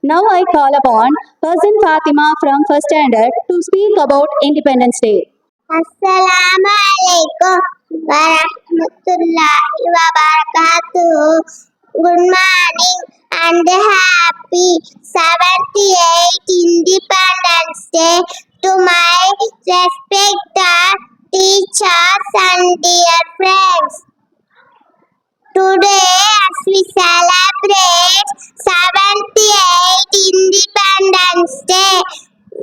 Now I call upon cousin Fatima from first standard to speak about Independence Day. Assalamu alaikum warahmatullahi wabarakatuh. Good morning and happy 78th Independence Day to my respected teachers and dear friends. Today, as we celebrate 78th Independence Day,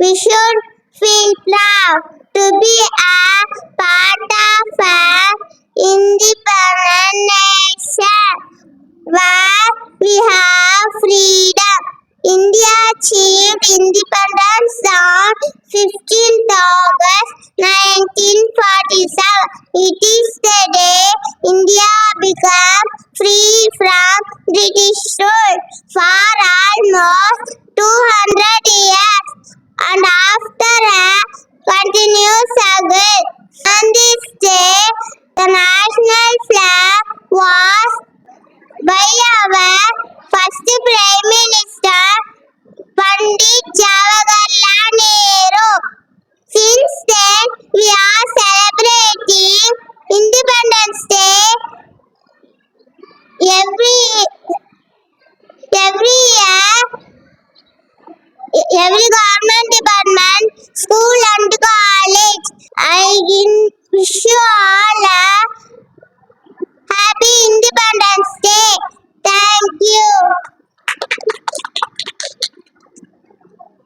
we should feel proud to be a part of an independent nation where we have freedom. India achieved independence on 15th August 1947. It is the day India became free from British rule for almost 200 years, and after a continuous struggle. On this day, the national flag was